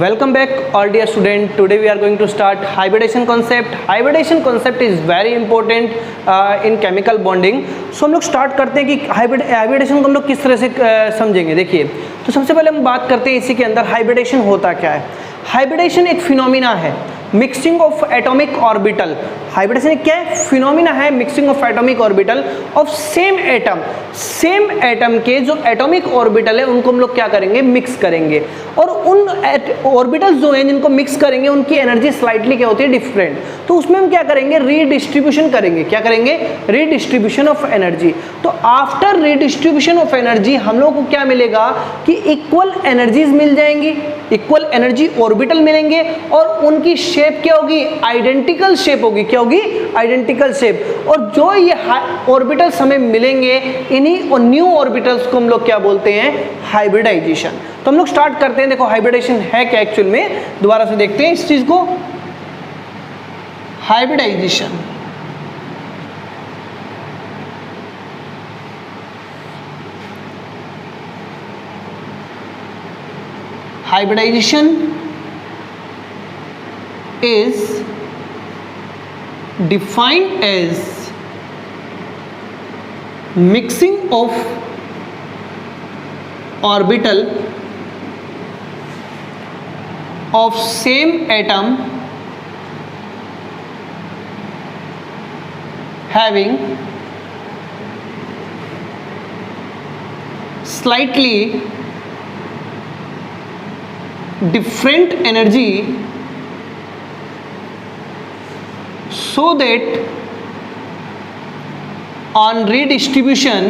Welcome back all dear student. Today we are going to start hybridization concept. Hybridization concept is very important in chemical bonding. So हम लोग start करते हैं कि hybridisation को हम लोग किस तरह से समझेंगे. देखिए, तो सबसे पहले हम बात करते हैं इसी के अंदर हाइब्रिडेशन होता क्या है. हाइब्रिडेशन एक फिनोमिना है, mixing of atomic orbital. Hybridisation क्या है? फिनोमिना है mixing of atomic orbital of same atom. Same atom के जो एटॉमिक ऑर्बिटल है उनको हम लोग क्या करेंगे, मिक्स करेंगे. और उन ऑर्बिटल्स जो हैं जिनको मिक्स करेंगे उनकी एनर्जी स्लाइटली क्या होती है, डिफरेंट. तो उसमें हम क्या करेंगे, रीडिस्ट्रीब्यूशन करेंगे. क्या करेंगे? Redistribution of energy. तो आफ्टर रीडिस्ट्रीब्यूशन ऑफ एनर्जी हम लोग को क्या मिलेगा कि इक्वल एनर्जीज मिल जाएंगी, इक्वल एनर्जी ऑर्बिटल मिलेंगे और उनकी शेप क्या होगी, आइडेंटिकल शेप होगी. क्या होगी? Identical shape. और जो ये ऑर्बिटल्स हमें मिलेंगे इन्हीं न्यू ऑर्बिटल्स को हम लोग क्या बोलते हैं, हाइब्रिडाइजेशन. तो हम लोग स्टार्ट करते हैं. देखो हाइब्रिडेशन है क्या एक्चुअल में, दोबारा से देखते हैं इस चीज को. Hybridisation hybridisation is defined as mixing of orbital of same atom having slightly different energy so that on redistribution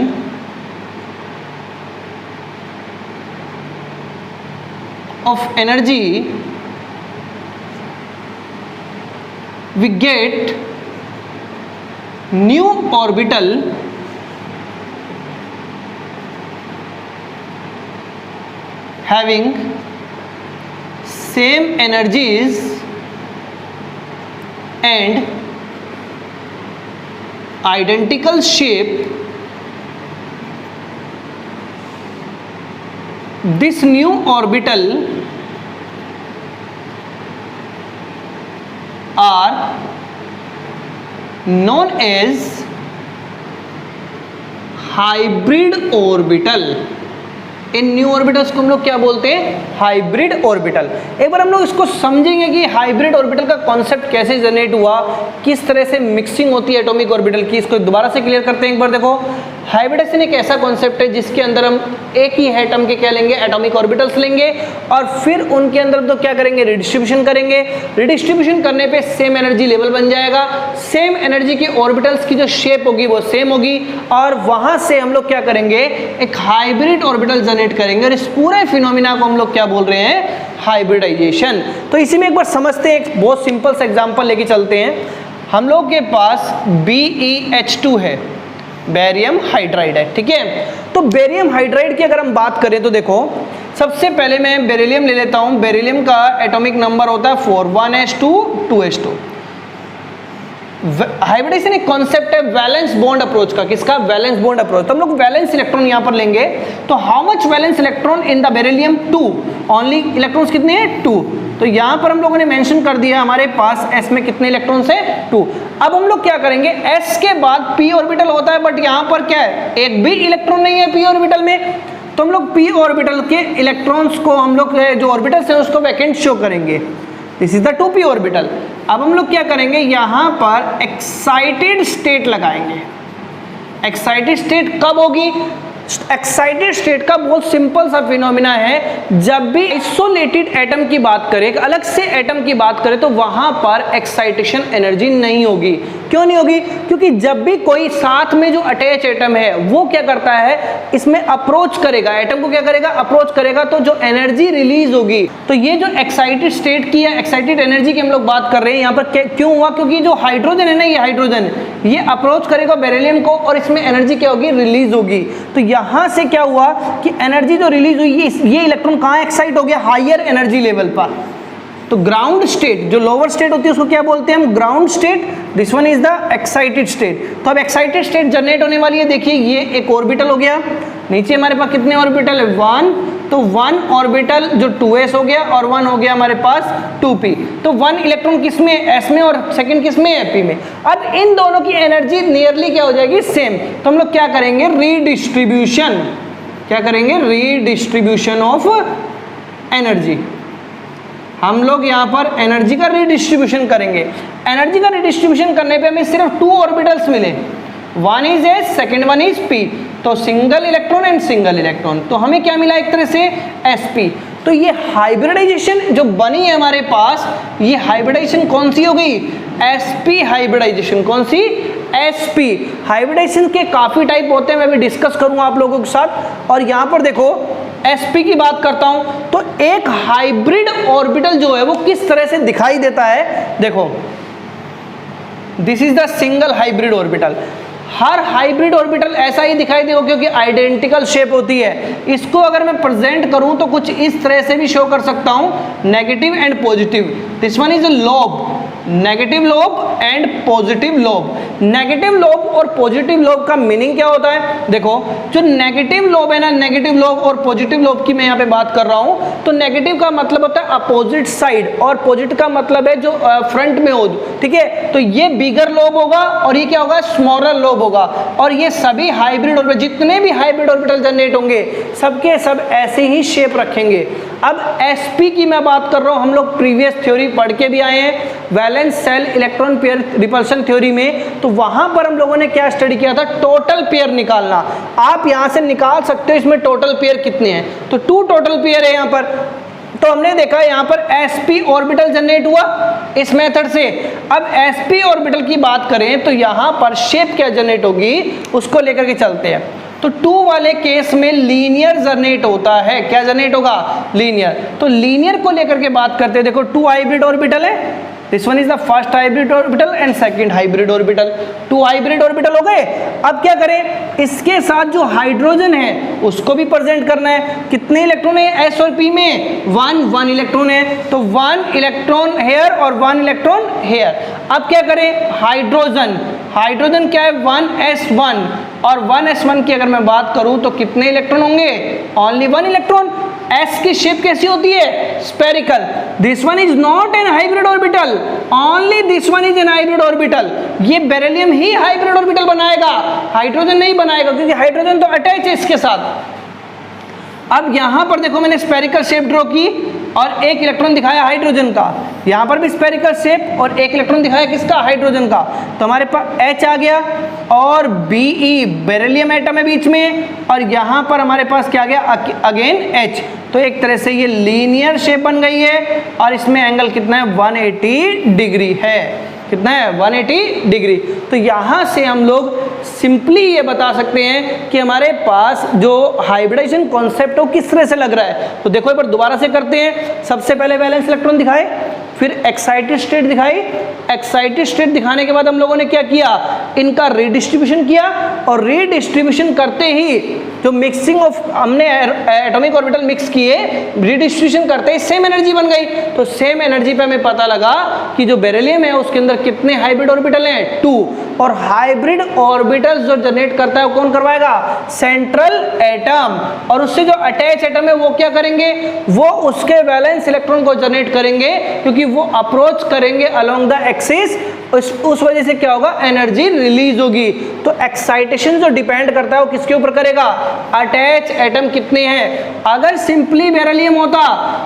of energy we get new orbital having same energies and identical shape. This new orbital are known as hybrid orbital. In new orbitals को हम लोग क्या बोलते हैं, hybrid orbital. एक बार हम लोग इसको समझेंगे कि हाइब्रिड ऑर्बिटल का कॉन्सेप्ट कैसे जनरेट हुआ, किस तरह से मिक्सिंग होती है एटॉमिक ऑर्बिटल की. इसको दोबारा से क्लियर करते हैं एक बार. देखो, हाइब्रिडेशन एक ऐसा कॉन्सेप्ट है जिसके अंदर हम एक ही एटम के क्या लेंगे, एटॉमिक ऑर्बिटल्स लेंगे और फिर उनके अंदर तो क्या करेंगे, रिडिस्ट्रीब्यूशन करेंगे. रिडिस्ट्रीब्यूशन करने पे सेम एनर्जी लेवल बन जाएगा. सेम एनर्जी के ऑर्बिटल्स की जो शेप होगी वो सेम होगी और वहां से हम लोग क्या करेंगे, एक हाइब्रिड ऑर्बिटल जनरेट करेंगे. और इस पूरे फिनोमिना को हम लोग क्या बोल रहे हैं, हाइब्रिडाइजेशन. तो इसी में एक बार समझते हैं, एक बहुत सिंपल सा एग्जांपल लेके चलते हैं. हम लोग के पास BeH2 है, बेरियम हाइड्राइड है. ठीक है, तो बेरियम हाइड्राइड की अगर हम बात करें तो देखो, सबसे पहले मैं बेरिलियम ले लेता हूं. बेरिलियम का एटॉमिक नंबर होता है 4, 1s2 2s2. हाइब्रिडेशन एक कॉन्सेप्ट है वैलेंस बॉन्ड अप्रोच का. किसका? Valence bond approach. तो हम लोग वैलेंस इलेक्ट्रॉन यहां पर लेंगे. तो how much valence electron in the beryllium? 2. Only electrons कितने हैं? 2. तो यहां पर हम लोगों ने मेंशन कर दिया हमारे पास s में कितने इलेक्ट्रॉन्स हैं? 2. अब हम लोग क्या करेंगे, s के बाद p ऑर्बिटल होता है बट यहां पर क्या है, एक भी इलेक्ट्रॉन नहीं है p ऑर्बिटल में. तो हम लोग p ऑर्बिटल के इलेक्ट्रॉन्स को हम लोग जो ऑर्बिटल्स हैं उसको वैकेंट शो करेंगे. This is the 2p orbital. अब हम लोग क्या करेंगे, यहां पर एक्साइटेड स्टेट लगाएंगे. एक्साइटेड स्टेट कब होगी? एक्साइटेड स्टेट का बहुत सिंपल सा फिनोमिना है, जब भी आइसोलेटेड एटम की बात करें, अलग से एटम की बात करें, तो वहां पर एक्साइटेशन एनर्जी नहीं होगी. क्यों नहीं होगी? क्योंकि जब भी कोई साथ में जो अटैच एटम है वो क्या करता है, इसमें अप्रोच करेगा, एटम को क्या करेगा, अप्रोच करेगा, तो जो एनर्जी रिलीज होगी. तो ये जो एक्साइटेड स्टेट की या एक्साइटेड एनर्जी की हम लोग बात कर रहे हैं, यहाँ पर क्यों हुआ? क्योंकि जो हाइड्रोजन है ना, ये हाइड्रोजन ये अप्रोच करेगा बेरिलियम को और इसमें एनर्जी क्या होगी, रिलीज होगी. तो यहां से क्या हुआ कि एनर्जी जो रिलीज हुई, ये इलेक्ट्रॉन कहां एक्साइट हो गया, हायर एनर्जी लेवल पर. तो ग्राउंड स्टेट, जो लोअर स्टेट होती है उसको क्या बोलते हैं हम, ground state. This one is the excited state. तो अब एक्साइटेड स्टेट जनरेट होने वाली है. देखिए ये एक ऑर्बिटल हो गया, नीचे हमारे पास कितने ऑर्बिटल है, 1 तो 1 ऑर्बिटल जो 2s हो गया और 1 हो गया हमारे पास 2p। तो 1 इलेक्ट्रॉन किस में, s में, और सेकंड किस में है, p में। अब इन दोनों की एनर्जी नियरली क्या हो जाएगी, सेम। तो हम लोग क्या करेंगे, रीडिस्ट्रीब्यूशन, क्या करेंगे, रीडिस्ट्रीब्यूशन ऑफ एनर्जी। हम लोग यहाँ पर एनर्जी का रीडिस्ट्रीब्यूशन करेंगे। एनर्जी का रीडिस्ट्रीब्यूशन करने पे हमें सिर्फ 2 ऑर्बिटल्स मिले, 1 is s, second 1 is p। तो single electron and single electron, तो हमें क्या मिला एक तरह से sp। तो ये हाइब्रिडाइजेशन जो बनी है हमारे पास, ये हाइब्रिडाइजेशन कौन सी हो गई, sp हाइब्रिडाइजेशन। कौन सी, sp। हाइब्रिडाइजेशन के काफी टाइप होते हैं, मैं भी डिस्कस करूंगा आप लोगों के साथ। और यहाँ पर देखो sp की बात करता हूं, तो एक हाइब्रिड ऑर्बिटल जो है वो किस तरह से दिखाई देता है, देखो this is the single hybrid orbital. Her hybrid orbital ऐसा ही दिखाई देगा क्योंकि आइडेंटिकल शेप होती है। इसको अगर मैं प्रेजेंट करूं तो कुछ इस तरह से भी शो कर सकता हूं, negative and positive. This one is a lobe, negative lobe and positive lobe. Negative lobe और पॉजिटिव लोब का मीनिंग क्या होता है, देखो जो नेगेटिव लोब है ना, नेगेटिव लोब और पॉजिटिव लोब की मैं यहाँ पे बात कर रहा हूँ। तो नेगेटिव का मतलब होता है अपोजिट साइड, और पॉजिटिव का मतलब है जो फ्रंट में हो, ठीक है। तो ये बिगर लोब होगा और ये क्या होगा, स्मॉलर लोब होगा। और ये सभी हाइब्रिड ऑर्बिटल, जितने भी हाइब्रिड ऑर्बिटल जनरेट होंगे सबके सब ऐसे ही शेप रखेंगे। अब sp की मैं बात कर रहा हूं, हम लोग प्रीवियस थ्योरी पढ़ के भी आए हैं, valence shell electron pair repulsion theory में। तो वहां पर हम लोगों ने क्या स्टडी किया था, टोटल पेयर निकालना। आप यहां से निकाल सकते हो इसमें टोटल पेयर कितने हैं, तो 2 टोटल पेयर है यहां पर। तो हमने देखा यहाँ पर sp ऑर्बिटल जनरेट हुआ इस मेथड से। अब sp ऑर्बिटल की बात करें तो यहाँ पर शेप क्या जनरेट होगी उसको लेकर के चलते हैं। तो 2 वाले केस में लीनियर जनरेट होता है, क्या जनरेट होगा, लीनियर। तो लीनियर को लेकर के बात करते हैं, देखो 2 हाइब्रिड ऑर्बिटल है, this one is the first hybrid orbital and second hybrid orbital. 2 hybrid orbital हो गए। अब क्या करें, इसके साथ जो हाइड्रोजन है उसको भी प्रेजेंट करना है। कितने इलेक्ट्रॉन है s और p में, 1 इलेक्ट्रॉन है। तो 1 इलेक्ट्रॉन हेयर और 1 इलेक्ट्रॉन हेयर। अब क्या करें, हाइड्रोजन, हाइड्रोजन क्या है, 1s1, और 1s1 की अगर मैं बात करूं तो कितने इलेक्ट्रॉन होंगे, ओनली 1 इलेक्ट्रॉन। s की शेप कैसी होती है, spherical. This one is not an hybrid orbital, only this one is an hybrid orbital. ये बेरिलियम ही हाइब्रिड ऑर्बिटल बनाएगा, हाइड्रोजन नहीं बनाएगा, क्योंकि हाइड्रोजन तो अटैच है इसके साथ। अब यहां पर देखो मैंने स्फेरिकल शेप ड्रॉ की और एक इलेक्ट्रॉन दिखाया हाइड्रोजन का, यहां पर भी स्फेरिकल शेप और एक इलेक्ट्रॉन दिखाया किसका, हाइड्रोजन का। तो हमारे पास H आ गया और Be बेरिलियम एटम है बीच में, और यहां पर हमारे पास क्या आ गया, अगेन H। तो एक तरह से ये लीनियर शेप बन गई है और इसमें एंगल कितना है, 180 डिग्री है। कितना है, 180 डिग्री। तो यहाँ से हम लोग सिंपली ये बता सकते हैं कि हमारे पास जो हाइब्रिडाइजेशन कॉन्सेप्ट हो किस तरह से लग रहा है। तो देखो एक बार दोबारा से करते हैं। सबसे पहले वैलेंस इलेक्ट्रॉन दिखाए, फिर एक्साइटेड स्टेट दिखाई। एक्साइटेड स्टेट दिखाने के बाद हम लोगों ने क्या किया, इनका रीडिस्ट्रीब्यूशन किया, और रीडिस्ट्रीब्यूशन करते ही जो मिक्सिंग ऑफ हमने एटॉमिक ऑर्बिटल मिक्स किए, रीडिस्ट्रीब्यूशन करते ही सेम एनर्जी बन गई। तो सेम एनर्जी पे हमें पता लगा कि जो बेरिलियम है उसके अंदर कितने हाइब्रिड ऑर्बिटल हैं, 2। और हाइब्रिड ऑर्बिटल जो जनरेट करता है वो कौन करवाएगा, सेंट्रल एटम। और उससे जो अटैच एटम है वो क्या करेंगे, वो उसके वैलेंस इलेक्ट्रॉन को जनरेट करेंगे, क्योंकि वो अप्रोच करेंगे अलोंग द एक्सिस। उस वजह से क्या होगा, एनर्जी रिलीज होगी। तो एक्साइटेशन जो डिपेंड करता है वो किसके ऊपर करेगा, अटैच एटम कितने हैं। अगर सिंपली बेरिलियम होता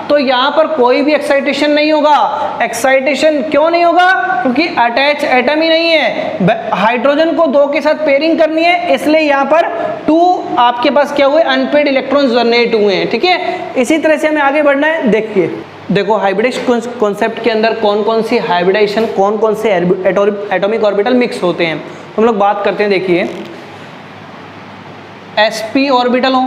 तो यहां पर कोई भी एक्साइटेशन नहीं होगा। एक्साइटेशन क्यों नहीं होगा, क्योंकि अटैच एटम ही नहीं है। हाइड्रोजन को 2 के साथ पेयरिंग करनी है, इसलिए यहां पर 2 आपके पास क्या हुए, अनपेड इलेक्ट्रॉन्स जनरेट हुए हैं। ठीक है, इसी तरह से हमें आगे बढ़ना है। देखिए देखो हाइब्रिडाइजेशन कॉन्सेप्ट के अंदर कौन कौन सी हाइब्रिडाइजेशन, कौन कौन से एटॉमिक ऑर्बिटल मिक्स होते हैं, हम लोग बात करते हैं। देखिए sp ऑर्बिटल हो,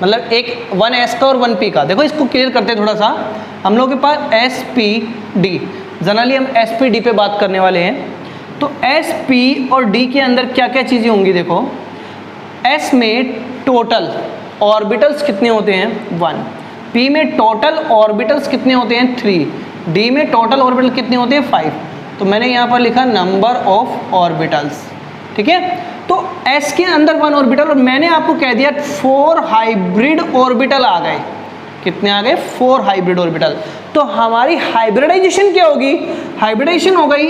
मतलब एक 1s का और 1p का। देखो इसको क्लियर करते हैं थोड़ा सा। हम लोग के पास sp_d, जनरली हम sp_d पे बात करने वाले हैं। तो sp और d के अंदर क्या क्या चीज़ें होंगी, देखो s में टोटल ऑर्बिटल्स कितने होते हैं, 1। p में टोटल ऑर्बिटल्स कितने होते हैं, 3। d में टोटल ऑर्बिटल कितने होते हैं, 5। तो मैंने यहाँ पर लिखा नंबर ऑफ ऑर्बिटल्स। ठीक है, तो s के अंदर 1 ऑर्बिटल, और मैंने आपको कह दिया 4 हाइब्रिड ऑर्बिटल आ गए। कितने आ गए 4 हाइब्रिड ऑर्बिटल। तो हमारी हाइब्रिडाइजेशन क्या होगी, हाइब्रिडाइजेशन हो गई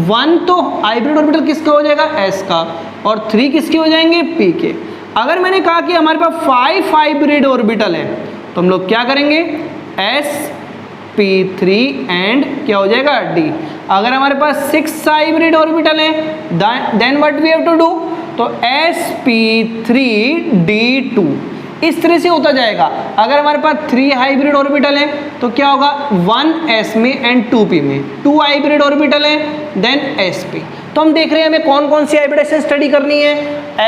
1 तो हाइब्रिड ऑर्बिटल किसका हो जाएगा s का, और 3 किसके हो जाएंगे p के। अगर मैंने कहा कि हमारे पास 5 हाइब्रिड ऑर्बिटल है तो हम लोग क्या करेंगे sp3 एंड क्या हो जाएगा d। अगर हमारे पास 6 हाइब्रिड ऑर्बिटल है then what we have to do, तो sp3d2 इस तरह से होता जाएगा। अगर हमारे पास 3 हाइब्रिड ऑर्बिटल है तो क्या होगा 1 s में एंड 2 p में, 2 हाइब्रिड ऑर्बिटल है देन sp। तो हम देख रहे हैं हमें कौन कौन सी हाइब्रिडाइजेशन स्टडी करनी है,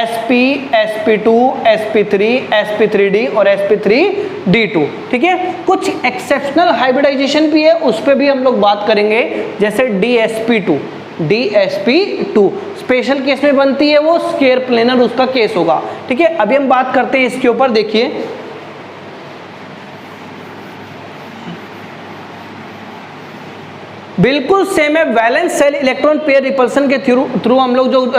sp, sp2, sp3, sp3d और sp3d2। ठीक है, कुछ एक्सेप्शनल हाइब्रिडाइजेशन भी है, उस पर भी हम लोग बात करेंगे, जैसे dsp2 स्पेशल केस में बनती है वो स्केयर प्लेनर उसका केस होगा। ठीक है, अभी हम बात करते हैं इसके ऊपर। देखिए बिल्कुल सेम है, valence shell electron pair repulsion के थ्रू हम लोग जो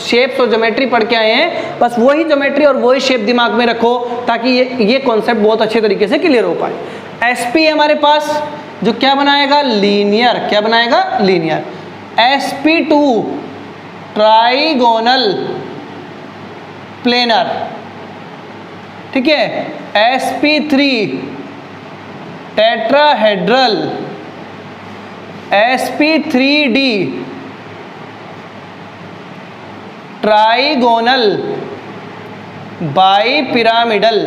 शेप्स और ज्योमेट्री पढ़ के आए हैं, बस वही ज्योमेट्री और वही शेप दिमाग में रखो ताकि ये कॉन्सेप्ट बहुत अच्छे तरीके से क्लियर हो पाए। sp हमारे पास जो क्या बनाएगा लीनियर, क्या बनाएगा लीनियर। sp2 trigonal planar. ठीक है, sp3 tetrahedral, sp3d trigonal bipyramidal,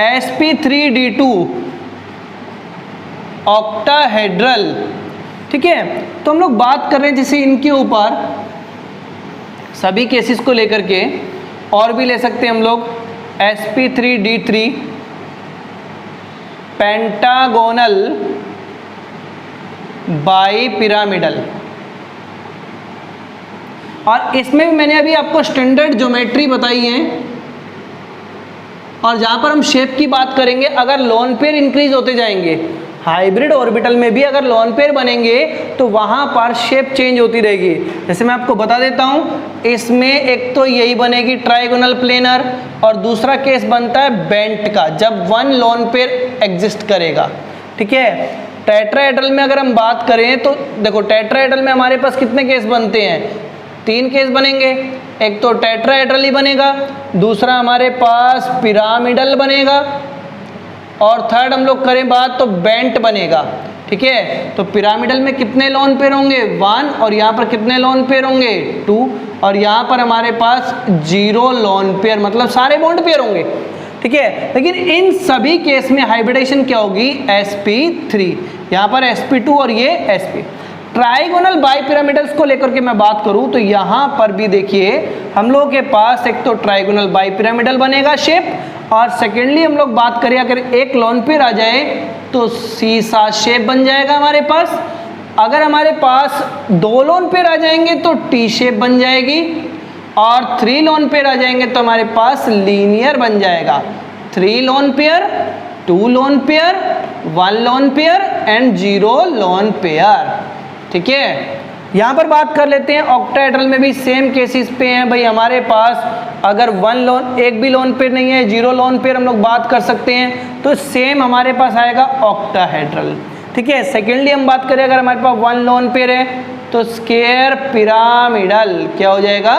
sp3d2 octahedral. ठीक है, तो हम लोग बात कर रहे हैं जैसे इनके ऊपर सभी केसेस को लेकर के, और भी ले सकते हैं हम लोग sp3d3 पेंटागोनल बाइपिरामिडल। और इसमें भी मैंने अभी आपको स्टैंडर्ड ज्योमेट्री बताई है, और जहां पर हम शेप की बात करेंगे, अगर लोन पेयर इंक्रीज होते जाएंगे, हाइब्रिड ऑर्बिटल में भी अगर लोन पेयर बनेंगे तो वहां पर शेप चेंज होती रहेगी। जैसे मैं आपको बता देता हूं, इसमें एक तो यही बनेगी ट्राइगोनल प्लेनर, और दूसरा केस बनता है बेंट का, जब 1 लोन पेयर एग्जिस्ट करेगा। ठीक है, टेट्राहेड्रल में अगर हम बात करें तो देखो टेट्राहेड्रल में हमारे पास कितने केस बनते हैं, 3 केस बनेंगे। एक तो टेट्राहेड्रल ही बनेगा, दूसरा हमारे पास पिरामिडल बनेगा, और थर्ड हम लोग करें बात तो बेंट बनेगा। ठीक है, तो पिरामिडल में कितने लोन पेयर होंगे 1, और यहाँ पर कितने लोन पेयर होंगे 2, और यहाँ पर हमारे पास 0 लोन पेयर, मतलब सारे बॉन्ड पेयर होंगे। ठीक है, लेकिन इन सभी केस में हाइब्रिडाइजेशन क्या होगी sp3, यहाँ पर sp2 और ये sp। ट्राइगोनल बाइपिरामिडल्स को लेकर के मैं बात करूं तो यहाँ पर भी देखिए हम लोगों के पास एक तो ट्राइगोनल बाइपिरामिडल बनेगा शेप, और सेकेंडली हम लोग बात करें अगर एक लोन पेयर आ जाए तो सीसा शेप बन जाएगा हमारे पास। अगर हमारे पास 2 लोन पेयर आ जाएंगे तो टी शेप बन जाएगी, और 3 लोन पेयर आ जाएंगे तो हमारे पास लीनियर बन जाएगा। 3 lone pair, 2 lone pair, 1 loan pair and 0 lone pair. ठीक है, यहाँ पर बात कर लेते हैं ऑक्टाहेड्रल में भी सेम केसेस पे हैं भाई। हमारे पास अगर 1 लोन, एक भी लोन पेयर नहीं है, 0 लोन पेयर हम लोग बात कर सकते हैं, तो सेम हमारे पास आएगा ऑक्टाहेड्रल। ठीक है, सेकेंडली हम बात करें अगर हमारे पास 1 लोन पेयर है तो स्क्वायर पिरामिडल, क्या हो जाएगा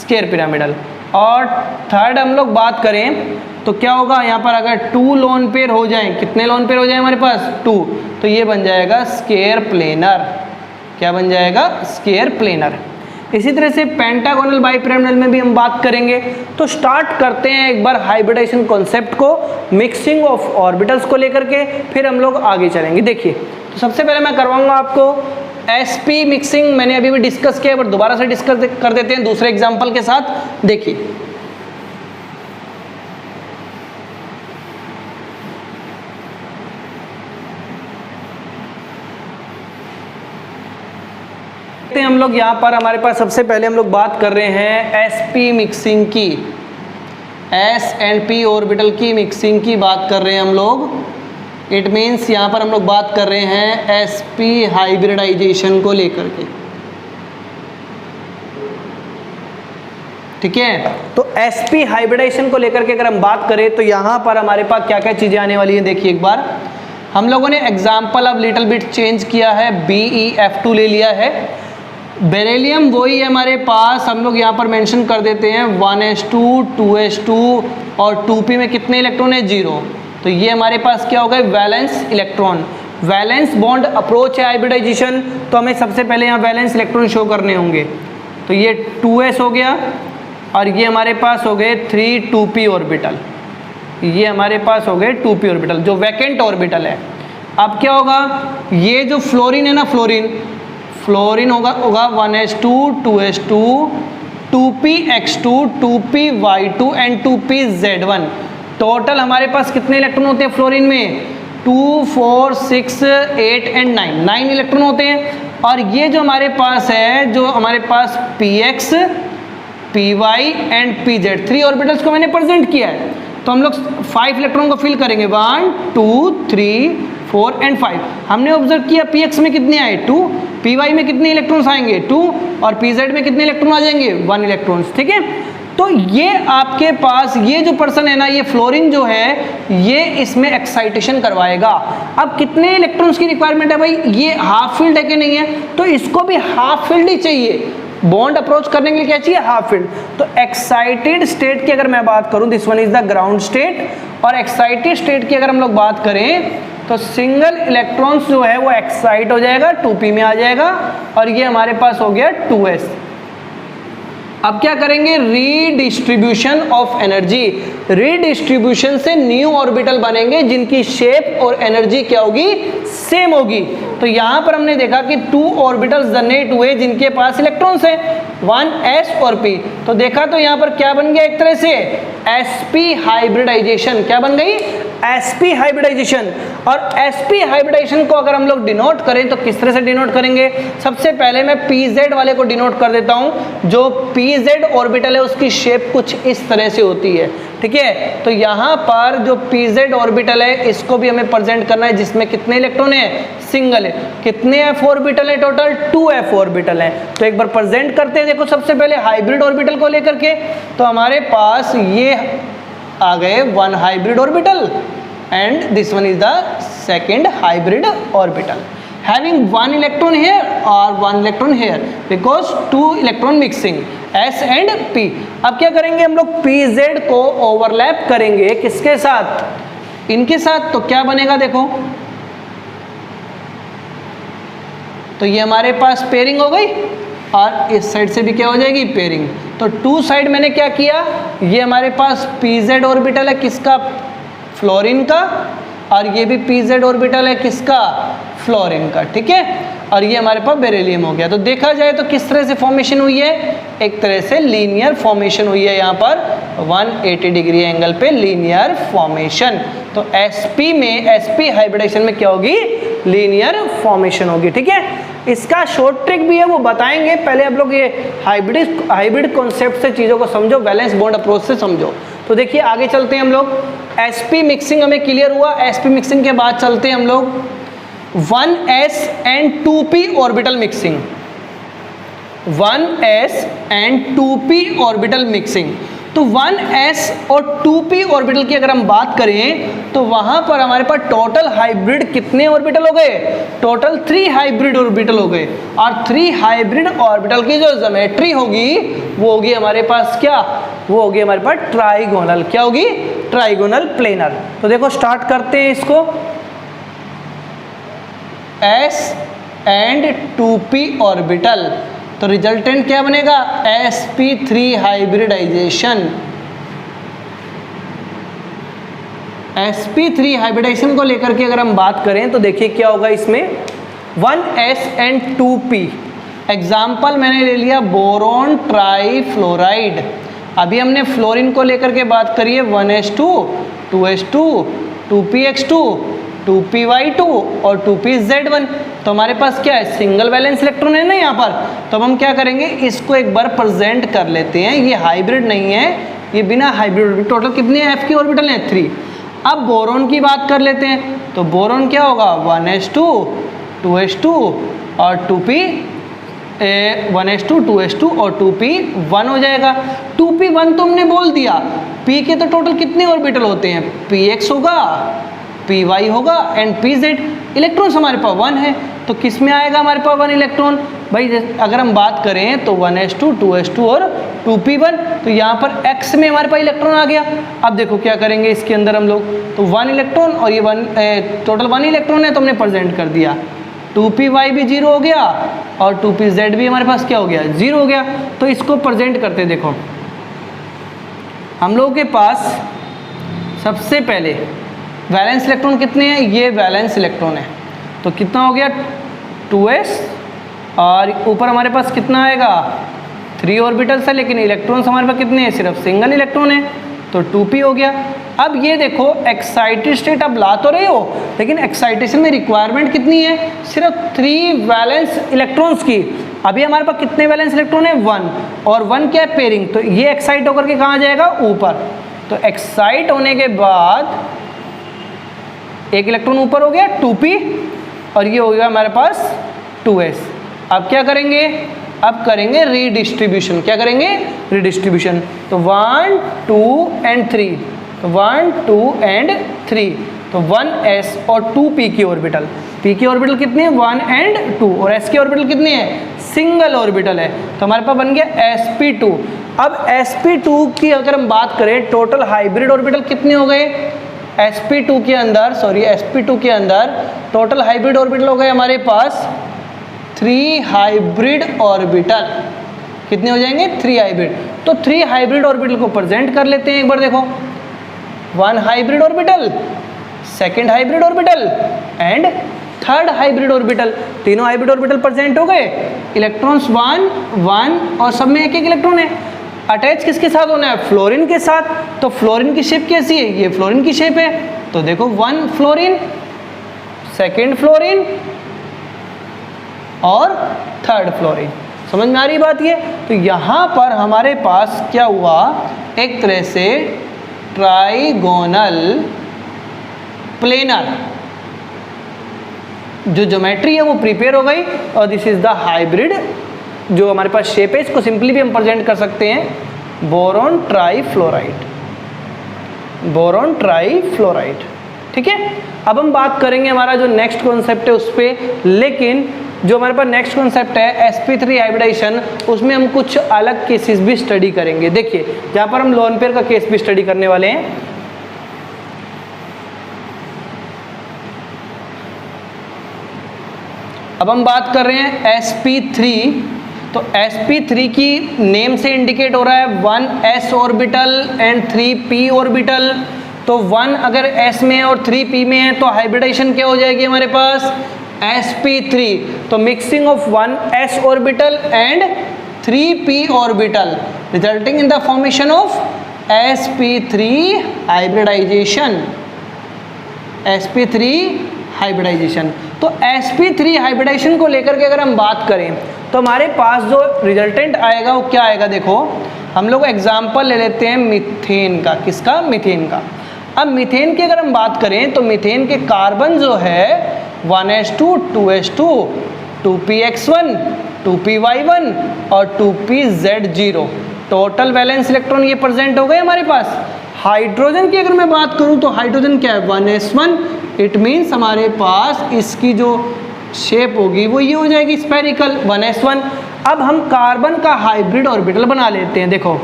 स्क्वायर पिरामिडल। और थर्ड हम लोग बात करें तो क्या होगा, यहाँ पर अगर 2 लोन पेयर हो जाएं, कितने लोन पेयर हो जाए हमारे पास 2, तो ये बन जाएगा स्क्वायर प्लेनर। क्या बन जाएगा स्क्वायर प्लेनर। इसी तरह से पेंटागोनल बाइपिरामिडल में भी हम बात करेंगे। तो स्टार्ट करते हैं एक बार हाइब्रिडाइजेशन कॉन्सेप्ट को, मिक्सिंग ऑफ ऑर्बिटल्स को लेकर के, फिर हम लोग आगे चलेंगे। देखिए, तो सबसे पहले मैं करवाऊंगा आपको sp मिक्सिंग, मैंने अभी भी डिस्कस किया पर दोबारा से डिस्कस कर देते हैं दूसरे एग्जाम्पल के साथ। देखिए, हम लोग यहाँ पर हमारे पास सबसे पहले हम लोग बात कर रहे हैं sp मिक्सिंग की, s एंड p ऑर्बिटल की मिक्सिंग की बात कर रहे हैं हम लोग। इट मीन्स यहाँ पर हम लोग बात कर रहे हैं sp हाइब्रिडाइजेशन को लेकर के। ठीक है। तो sp हाइब्रिडाइजेशन को लेकर के अगर हम बात करें तो यहाँ पर हमारे पास क्या क्या चीज़ें आने वाली हैं, देखिए एक बार हम लोगों ने एग्जाम्पल अब लिटिल बिट चेंज किया है, BeF2 ले लिया है। बेरिलियम वही है हमारे पास, हम लोग यहाँ पर मेंशन कर देते हैं 1s2 2s2 और 2p में कितने इलेक्ट्रॉन है 0। तो ये हमारे पास क्या होगा valence electron. Valence bond approach है हाइब्रिडाइजेशन, तो हमें सबसे पहले यहाँ वैलेंस इलेक्ट्रॉन शो करने होंगे। तो ये 2s हो गया और ये हमारे पास हो गए 3 2p ऑर्बिटल, ये हमारे पास हो गए 2p ऑर्बिटल जो वैकेंट ऑर्बिटल है। अब क्या होगा, ये जो फ्लोरीन है ना, फ्लोरीन होगा 1s2 2s2 2px2 2py2 and 2pz1। Total हमारे पास कितने इलेक्ट्रॉन होते हैं फ्लोरीन में 2 4 6 8 एंड 9 इलेक्ट्रॉन होते हैं। और ये जो हमारे पास है, जो हमारे पास px py and pz 3 orbitals को मैंने प्रेजेंट किया है। तो हम लोग 5 इलेक्ट्रॉन को फिल करेंगे 1 2 3 4 एंड 5। हमने ऑब्जर्व किया px में कितने आए 2, py में कितने इलेक्ट्रॉन्स आएंगे 2 और pz में कितने इलेक्ट्रॉन आ जाएंगे 1 इलेक्ट्रॉन्स, ठीक है। तो ये आपके पास ये जो पर्सन है ना, ये फ्लोरीन जो है ये इसमें एक्साइटेशन करवाएगा। अब कितने इलेक्ट्रॉन्स की रिक्वायरमेंट है भाई, ये हाफ फील्ड है कि नहीं है, तो इसको भी हाफ फील्ड ही चाहिए। बॉन्ड अप्रोच करने के लिए क्या चाहिए हाफ फील्ड। तो एक्साइटेड स्टेट की अगर मैं बात करूं, this one is the ground state, और एक्साइटेड स्टेट की अगर हम लोग बात करें तो सिंगल इलेक्ट्रॉन्स जो है वो एक्साइट हो जाएगा 2p में आ जाएगा और ये हमारे पास हो गया 2s। अब क्या करेंगे, रीडिस्ट्रीब्यूशन ऑफ एनर्जी। रीडिस्ट्रीब्यूशन से न्यू ऑर्बिटल बनेंगे जिनकी शेप और एनर्जी क्या होगी सेम होगी। तो यहां पर हमने देखा कि 2 ऑर्बिटल्स जनरेट हुए जिनके पास इलेक्ट्रॉन्स है 1s और p। तो देखा तो यहां पर क्या बन गया एक तरह से sp हाइब्रिडाइजेशन। क्या बन गई sp हाइब्रिडाइजेशन। और sp हाइब्रिडाइजेशन को अगर हम लोग डिनोट करें तो किस तरह से डिनोट करेंगे, सबसे पहले मैं pz वाले को डिनोट कर देता हूं। जो pz ऑर्बिटल है उसकी शेप कुछ इस तरह से होती है, ठीक है। तो यहाँ पर जो pz ऑर्बिटल है इसको भी हमें प्रेजेंट करना है जिसमें कितने इलेक्ट्रॉन है सिंगल है। कितने f ऑर्बिटल है टोटल 2f ऑर्बिटल है। तो एक बार प्रेजेंट करते हैं, देखो सबसे पहले हाइब्रिड ऑर्बिटल को लेकर के, तो हमारे पास ये आ गए 1 hybrid orbital and this one is the second hybrid orbital having 1 electron here or 1 electron here because 2 electron mixing s and p। अब क्या करेंगे हम लोग pz को ओवरलैप करेंगे किसके साथ, इनके साथ। तो क्या बनेगा देखो, तो ये हमारे पास पेयरिंग हो गई और इस साइड से भी क्या हो जाएगी पेयरिंग। तो 2 साइड मैंने क्या किया, ये हमारे पास pz ऑर्बिटल है किसका फ्लोरीन का, और ये भी pz ऑर्बिटल है किसका फ्लोरीन का, ठीक है। और ये हमारे पास बेरिलियम हो गया। तो देखा जाए तो किस तरह से फॉर्मेशन हुई है, एक तरह से लीनियर फॉर्मेशन हुई है यहाँ पर 180 डिग्री एंगल पे लीनियर फॉर्मेशन। तो sp में sp हाइब्रिडाइजेशन में क्या होगी लीनियर फॉर्मेशन होगी, ठीक है। इसका शॉर्ट ट्रिक भी है वो बताएंगे, पहले आप लोग ये हाइब्रिड कॉन्सेप्ट से चीज़ों को समझो, बैलेंस बॉन्ड अप्रोच से समझो। तो देखिए आगे चलते हैं हम लोग, sp मिक्सिंग हमें क्लियर हुआ। sp मिक्सिंग के बाद चलते हैं हम लोग 1s and 2p orbital mixing. 1s and 2p orbital mixing. तो 1s और 2p ऑर्बिटल की अगर हम बात करें तो वहां पर हमारे पास टोटल हाइब्रिड कितने ऑर्बिटल हो गए, टोटल 3 हाइब्रिड ऑर्बिटल हो गए। और 3 हाइब्रिड ऑर्बिटल की जो ज्योमेट्री होगी वो होगी हमारे पास क्या, वो होगी हमारे पास ट्राइगोनल। क्या होगी ट्राइगोनल प्लेनर। तो देखो स्टार्ट करते हैं इसको, s एंड 2p ऑर्बिटल। तो रिजल्टेंट क्या बनेगा sp3 हाइब्रिडाइजेशन। sp3 हाइब्रिडाइजेशन को लेकर के अगर हम बात करें तो देखिए क्या होगा इसमें 1s एंड 2p। एग्जाम्पल मैंने ले लिया बोरोन ट्राईफ्लोराइड। अभी हमने फ्लोरीन को लेकर के बात करी है 1s2 2s2 2px2 2py2 और 2pz1। तो हमारे पास क्या है सिंगल वैलेंस इलेक्ट्रॉन है ना यहाँ पर। तो हम क्या करेंगे इसको एक बार प्रेजेंट कर लेते हैं, ये हाइब्रिड नहीं है, ये बिना हाइब्रिड। टोटल कितने f की ऑर्बिटल हैं 3। अब बोरोन की बात कर लेते हैं, तो बोरोन क्या होगा 1s2 2s2 और 2p 1s2 2s2 और 2p1 हो जाएगा। 2p1 तो हमने बोल दिया, p के तो टोटल कितने ऑर्बिटल होते हैं, px होगा, py होगा एंड pz। इलेक्ट्रॉन्स हमारे पास 1 है, तो किस में आएगा हमारे पास 1 इलेक्ट्रॉन भाई। अगर हम बात करें तो 1s2 2s2 और 2p1, तो यहाँ पर x में हमारे पास इलेक्ट्रॉन आ गया। अब देखो क्या करेंगे इसके अंदर हम लोग, तो 1 इलेक्ट्रॉन और ये टोटल 1 इलेक्ट्रॉन है तो हमने प्रेजेंट कर दिया। 2py भी 0 हो गया और 2pz भी हमारे पास क्या हो गया, 0 हो गया। तो इसको प्रेजेंट करते, देखो हम लोगों के पास सबसे पहले वैलेंस इलेक्ट्रॉन कितने हैं, ये वैलेंस इलेक्ट्रॉन है, तो कितना हो गया 2s और ऊपर हमारे पास कितना आएगा 3 ऑर्बिटल्स है, लेकिन इलेक्ट्रॉन्स हमारे पास कितने हैं, सिर्फ सिंगल इलेक्ट्रॉन है, तो 2p हो गया। अब ये देखो एक्साइटेड स्टेट अब ला तो रहे हो, लेकिन एक्साइटेशन में रिक्वायरमेंट कितनी है, सिर्फ 3 वैलेंस इलेक्ट्रॉन्स की। अभी हमारे पास कितने वैलेंस इलेक्ट्रॉन है, 1, और 1 क्या है पेयरिंग, तो ये एक्साइट होकर के कहाँ जाएगा, ऊपर। तो एक्साइट होने के बाद एक इलेक्ट्रॉन ऊपर हो गया 2p और ये हो गया हमारे पास 2s। अब क्या करेंगे, अब करेंगे रीडिस्ट्रीब्यूशन। क्या करेंगे, रीडिस्ट्रीब्यूशन। तो 1 2 एंड 3, तो 1 2 एंड 3, तो 1s और 2p की ऑर्बिटल, p की ऑर्बिटल कितनी है 1 एंड 2 और s की ऑर्बिटल कितनी है, सिंगल ऑर्बिटल है, तो हमारे पास बन गया sp2। अब sp2 की अगर हम बात करें, टोटल हाइब्रिड ऑर्बिटल कितने हो गए, sp2 के अंदर, सॉरी sp2 के अंदर टोटल हाइब्रिड ऑर्बिटल हो गए हमारे पास 3 हाइब्रिड ऑर्बिटल। कितने हो जाएंगे, 3 हाइब्रिड। तो 3 हाइब्रिड ऑर्बिटल को प्रेजेंट कर लेते हैं एक बार, देखो 1 hybrid orbital, 2nd hybrid orbital and 3rd hybrid orbital. तीनों हाइब्रिड ऑर्बिटल प्रेजेंट हो गए, इलेक्ट्रॉन्स 1 1 और सब में एक एक इलेक्ट्रॉन है। अटैच किसके साथ होना है, फ्लोरीन के साथ। तो फ्लोरीन की शेप कैसी है, ये फ्लोरीन की शेप है, तो देखो 1 फ्लोरीन, 2nd फ्लोरीन और 3rd फ्लोरीन। समझ में आ रही बात ये। तो यहाँ पर हमारे पास क्या हुआ, एक तरह से ट्राइगोनल प्लेनर जो ज्योमेट्री है वो प्रिपेयर हो गई, और दिस इज द हाइब्रिड जो हमारे पास शेप है। इसको सिंपली भी हम प्रेजेंट कर सकते हैं बोरॉन ट्राईफ्लोराइड, बोरॉन ट्राईफ्लोराइड। ठीक है, अब हम बात करेंगे हमारा जो नेक्स्ट कॉन्सेप्ट है उस पर, लेकिन जो हमारे पास नेक्स्ट कॉन्सेप्ट है sp3 हाइब्रिडाइजेशन, उसमें हम कुछ अलग केसेस भी स्टडी करेंगे। देखिए जहाँ पर हम लोन पेयर का केस भी स्टडी करने वाले हैं। अब हम बात कर रहे हैं sp3, तो sp3 की नेम से इंडिकेट हो रहा है 1s orbital and 3p orbital. तो 1 अगर s में है और 3p में है तो हाइब्रिडाइजेशन क्या हो जाएगी हमारे पास, sp3। तो mixing of 1s orbital and 3p orbital resulting in the formation of sp3 hybridisation, sp3 hybridisation. तो sp3 हाइब्रिडाइजेशन को लेकर के अगर हम बात करें तो हमारे पास जो रिजल्टेंट आएगा वो क्या आएगा, देखो हम लोग एग्जांपल ले लेते हैं मीथेन का। किसका, मीथेन का। अब मीथेन की अगर हम बात करें तो मीथेन के कार्बन जो है 1s2 2s2 2px1 2py1 और 2pz0, टोटल वैलेंस इलेक्ट्रॉन ये प्रेजेंट हो गए हमारे पास। हाइड्रोजन की अगर मैं बात करूं तो हाइड्रोजन क्या है 1s1, इट मीन्स हमारे पास इसकी जो शेप होगी वो ये हो जाएगी स्फेरिकल 1s1। अब हम कार्बन का हाइब्रिड ऑर्बिटल बना लेते हैं। देखो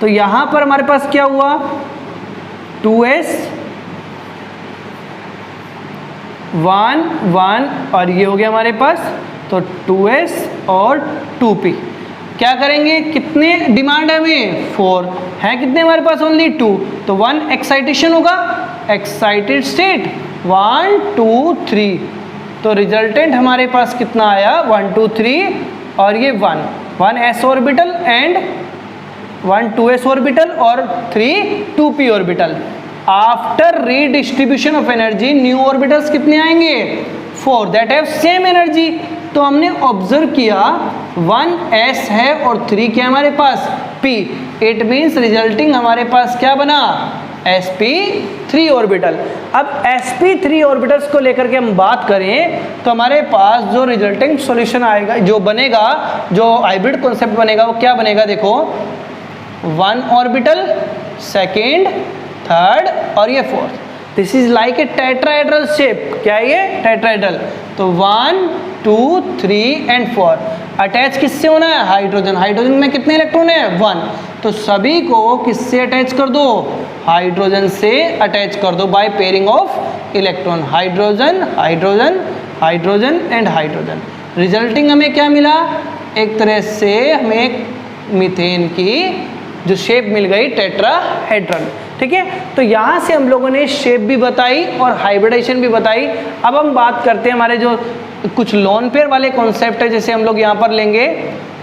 तो यहाँ पर हमारे पास क्या हुआ 2s 1 1 और ये हो गया हमारे पास, तो 2s और 2p। क्या करेंगे, कितने डिमांड है हमें 4 है, कितने हमारे पास ओनली 2, तो 1 एक्साइटेशन होगा, एक्साइटेड स्टेट 1 2 3। तो रिजल्टेंट हमारे पास कितना आया 1 2 3 और ये 1 s orbital and 1 2s orbital और 3 2p orbital. After redistribution of energy new orbitals कितने आएंगे 4 दैट हैव सेम एनर्जी। तो हमने ऑब्जर्व किया 1s है और 3 क्या हमारे पास p, इट मीन्स रिजल्टिंग हमारे पास क्या बना sp3 ऑर्बिटल। अब sp3 ऑर्बिटल्स को लेकर के हम बात करें तो हमारे पास जो रिजल्टिंग सॉल्यूशन आएगा, जो बनेगा, जो हाइब्रिड कॉन्सेप्ट बनेगा, वो क्या बनेगा? देखो 1 ऑर्बिटल, सेकेंड, थर्ड और ये fourth. This is like a tetrahedral shape. क्या है ये? टेट्राहेड्रल। तो 1 2 3 एंड 4 अटैच किससे होना है? हाइड्रोजन। हाइड्रोजन में कितने इलेक्ट्रॉन है? 1। तो सभी को किससे अटैच कर दो? हाइड्रोजन से अटैच कर दो by pairing of electron. Hydrogen, hydrogen, hydrogen and hydrogen. Resulting हमें क्या मिला? एक तरह से हमें मीथेन की जो शेप मिल गई टेट्राहेड्रल। ठीक है, तो यहाँ से हम लोगों ने शेप भी बताई और हाइब्रिडाइजेशन भी बताई। अब हम बात करते हैं हमारे जो कुछ लोन पेयर वाले कॉन्सेप्ट है, जैसे हम लोग यहाँ पर लेंगे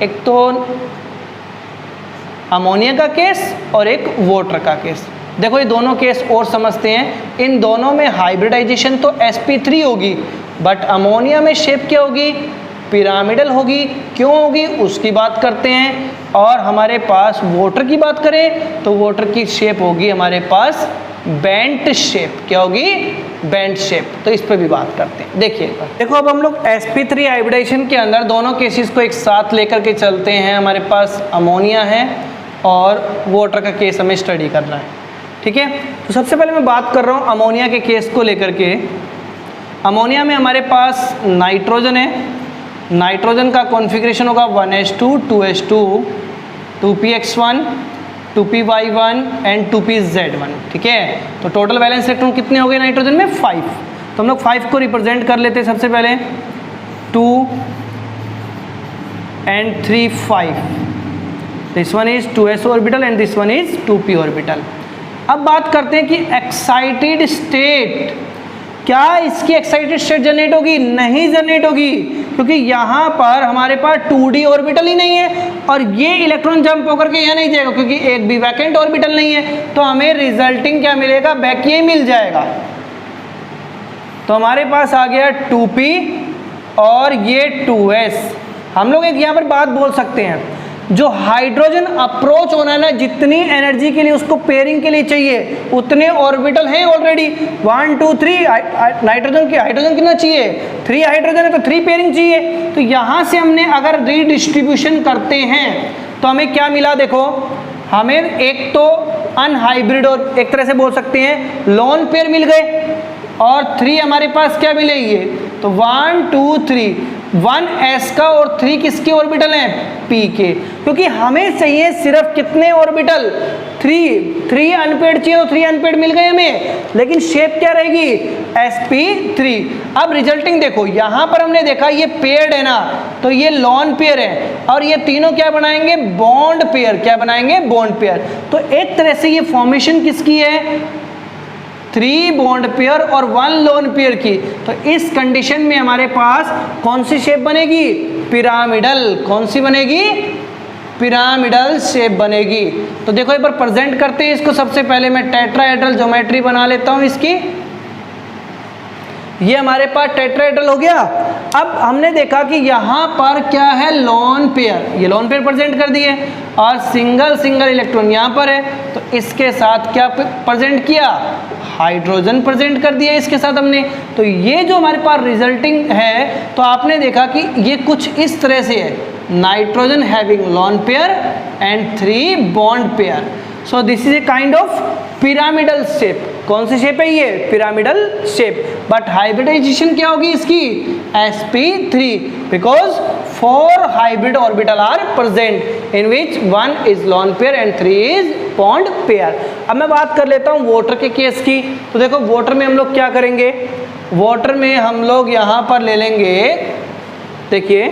एक तो अमोनिया का केस और एक वाटर का केस। देखो ये दोनों केस और समझते हैं। इन दोनों में हाइब्रिडाइजेशन तो sp3 होगी, बट अमोनिया में शेप क्या होगी? पिरामिडल होगी। क्यों होगी उसकी बात करते हैं। और हमारे पास वाटर की बात करें तो वाटर की शेप होगी हमारे पास बेंट शेप। क्या होगी? Bent shape. तो इस पे भी बात करते हैं। देखिए देखो, अब हम लोग sp3 हाइब्रिडाइजेशन के अंदर दोनों केसेस को एक साथ लेकर के चलते हैं। हमारे पास अमोनिया है और वाटर का केस हमें स्टडी करना है। ठीक है, तो सबसे पहले मैं बात कर रहा हूँ अमोनिया के केस को लेकर के। अमोनिया में हमारे पास नाइट्रोजन है। नाइट्रोजन का कॉन्फ़िगरेशन होगा 1s2 2s2 2px1 2py1 and 2pz1। ठीक है, तो टोटल वैलेंस इलेक्ट्रॉन कितने हो गए नाइट्रोजन में? 5। तो हम लोग 5 को रिप्रेजेंट कर लेते हैं। सबसे पहले 2 and 3 5। This one is 2s orbital and this one is 2p orbital. अब बात करते हैं कि एक्साइटेड स्टेट, क्या इसकी एक्साइटेड स्टेट जनरेट होगी? नहीं जनरेट होगी, क्योंकि यहाँ पर हमारे पास 2d ऑर्बिटल ही नहीं है और ये इलेक्ट्रॉन जंप होकर के यहाँ नहीं जाएगा, क्योंकि एक भी वैकेंट ऑर्बिटल नहीं है। तो हमें रिजल्टिंग क्या मिलेगा? वैक्यूम मिल जाएगा। तो हमारे पास आ गया 2p और ये 2s। हम लोग एक यहाँ पर बात बोल सकते हैं, जो हाइड्रोजन अप्रोच होना है ना, जितनी एनर्जी के लिए उसको पेयरिंग के लिए चाहिए उतने ऑर्बिटल हैं ऑलरेडी। 1 2 3 नाइट्रोजन की हाइड्रोजन कितना चाहिए? 3 हाइड्रोजन है तो 3 पेयरिंग चाहिए। तो यहाँ से हमने अगर रीडिस्ट्रीब्यूशन करते हैं तो हमें क्या मिला? देखो हमें एक तो अनहाइब्रिड और एक तरह से बोल सकते हैं लोन पेयर मिल गए और 3 हमारे पास क्या मिले? ये तो 1 2 3 1 s का और 3 किसके ऑर्बिटल हैं? p के। क्योंकि हमें चाहिए सिर्फ कितने ऑर्बिटल? 3 अनपेड चाहिए तो 3 अनपेड मिल गए हमें, लेकिन शेप क्या रहेगी? sp3। अब रिजल्टिंग देखो, यहाँ पर हमने देखा ये पेयर्ड है ना, तो ये लॉन पेयर है और ये तीनों क्या बनाएंगे? Bond pair. क्या बनाएंगे? Bond pair. तो एक तरह से ये फॉर्मेशन किसकी है? 3 बॉन्ड पेयर और 1 लोन पेयर की। तो इस कंडीशन में हमारे पास कौन सी शेप बनेगी? पिरामिडल। कौन सी बनेगी? पिरामिडल शेप बनेगी। तो देखो एक बार प्रेजेंट करते हैं इसको। सबसे पहले मैं टेट्राहेड्रल ज्योमेट्री बना लेता हूं इसकी। ये हमारे पास टेट्राहेड्रल हो गया। अब हमने देखा कि यहाँ पर क्या है? Lone pair. ये लोन पेयर प्रेजेंट कर दिए और सिंगल सिंगल इलेक्ट्रॉन यहाँ पर है, तो इसके साथ क्या प्रेजेंट किया? हाइड्रोजन प्रेजेंट कर दिया इसके साथ हमने। तो ये जो हमारे पास रिजल्टिंग है, तो आपने देखा कि ये कुछ इस तरह से है, nitrogen having loan pair and 3 bond pair. So this is a kind of pyramidal shape. कौन सी शेप है ये? Pyramidal shape. बट हाइब्रिडाइजेशन क्या होगी इसकी? sp3, because 4 hybrid orbital are present in which 1 is lone pair and 3 is bond pair. अब मैं बात कर लेता हूँ वाटर के केस की। तो देखो वाटर में हम लोग क्या करेंगे? वाटर में हम लोग यहाँ पर ले लेंगे, देखिए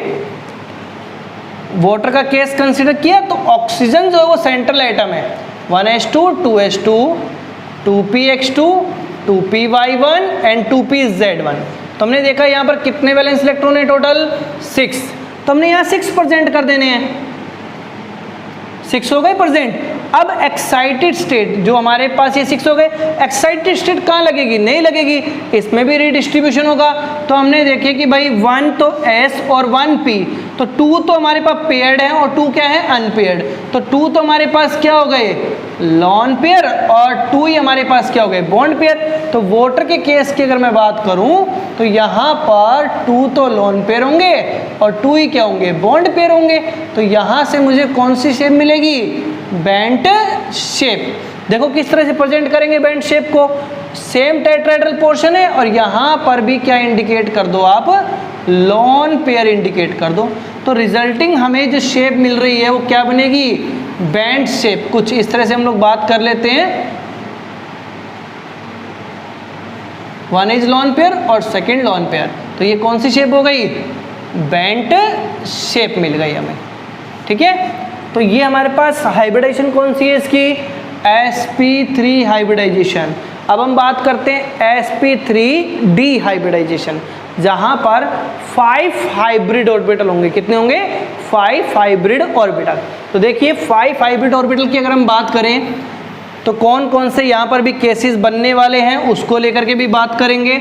वाटर का केस कंसिडर किया तो ऑक्सीजन जो है वो सेंट्रल एटम है। 1s2 2s2 2px2 2py1 and 2pz1। तो हमने देखा यहाँ पर कितने वैलेंस इलेक्ट्रॉन है? टोटल 6। तो हमने यहाँ 6 प्रेजेंट कर देने हैं। 6 हो गए प्रेजेंट। अब एक्साइटेड स्टेट जो हमारे पास ये 6 हो गए, एक्साइटेड स्टेट कहाँ लगेगी, नहीं लगेगी, इसमें भी रीडिस्ट्रीब्यूशन होगा। तो हमने देखे कि भाई 1 तो S और 1 P, तो 2 तो हमारे पास पेयर्ड है और 2 क्या है, अनपेयर्ड। तो 2 तो हमारे पास क्या हो गए, लॉन पेयर, और 2 ही हमारे पास क्या हो गए, बॉन्ड पेयर। तो वोटर के केस की अगर मैं बात करूं तो यहाँ पर 2 तो लॉन पेयर होंगे और 2 ही क्या होंगे, बॉन्ड पेयर होंगे। तो यहाँ से मुझे कौन सी शेप मिलेगी, बेंट शेप। देखो किस तरह से प्रेजेंट करेंगे बेंट शेप को, सेम टेट्राहेड्रल पोर्शन है और यहाँ पर भी क्या इंडिकेट कर दो आप, लॉन पेयर इंडिकेट कर दो। तो रिजल्टिंग हमें जो शेप मिल रही है वो क्या बनेगी, बेंट शेप। कुछ इस तरह से हम लोग बात कर लेते हैं, 1 इज लॉन पेयर और 2nd लॉन पेयर। तो ये कौन सी शेप हो गई, बेंट शेप मिल गई हमें, ठीक है। तो ये हमारे पास हाइब्रिडाइजेशन कौन सी है इसकी, sp3 हाइब्रिडाइजेशन। अब हम बात करते हैं sp3d हाइब्रिडाइजेशन, जहां पर 5 हाइब्रिड ऑर्बिटल होंगे। कितने होंगे, 5 हाइब्रिड ऑर्बिटल। तो देखिए 5 हाइब्रिड ऑर्बिटल की अगर हम बात करें तो कौन कौन से यहाँ पर भी केसेस बनने वाले हैं उसको लेकर के भी बात करेंगे।